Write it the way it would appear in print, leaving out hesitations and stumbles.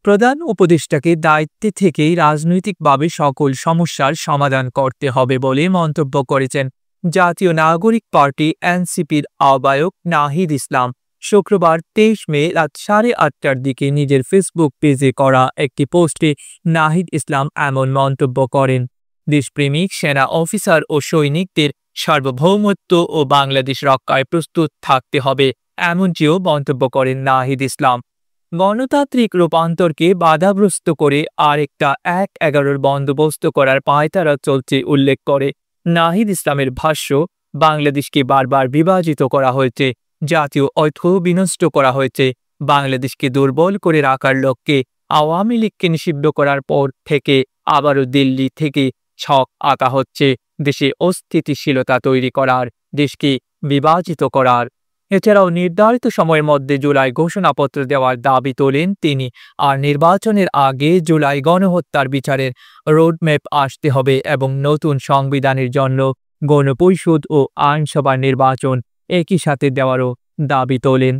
প্রধান উপদেষ্টাকে দায়িত্বে থেকেই রাজনৈতিকভাবে সকল সমস্যার সমাধান করতে হবে বলে মন্তব্য করেছেন জাতীয় নাগরিক পার্টি এনসিপির আহ্বায়ক নাহিদ ইসলাম। শুক্রবার ২৩ মে রাত ৮:৩০টার দিকে নিজের ফেসবুক পেজে করা একটি পোস্টে নাহিদ ইসলাম এমন মন্তব্য করেন। দেশপ্রেমিক সেনা অফিসার ও সৈনিকদের সার্বভৌমত্ব ও বাংলাদেশ রক্ষায় প্রস্তুত থাকতে হবে, এমনটিও মন্তব্য করেন নাহিদ ইসলাম। গণতান্ত্রিক রূপান্তরকে বাধাগ্রস্ত করে আরেকটা ১/১১ বন্দোবস্ত করার পায়তারা চলছে উল্লেখ করে নাহিদ ইসলামের ভাষ্য, বাংলাদেশকে বারবার বিভাজিত করা হয়েছে, জাতীয় ঐক্য বিনষ্ট করা হয়েছে, বাংলাদেশকে দুর্বল করে রাখার লক্ষ্যে আওয়ামী লীগকে নিষিদ্ধ করার পর থেকে আবারও দিল্লি থেকে ছক আঁকা হচ্ছে দেশে অস্থিতিশীলতা তৈরি করার, দেশকে বিভাজিত করার। এছাড়াও নির্ধারিত সময়ের মধ্যে জুলাই ঘোষণাপত্র দেওয়ার দাবি তোলেন তিনি। আর নির্বাচনের আগে জুলাই গণহত্যার বিচারের রোডম্যাপ আসতে হবে এবং নতুন সংবিধানের জন্য গণপরিষদ ও আইনসভার নির্বাচন একই সাথে দেওয়ারও দাবি তোলেন।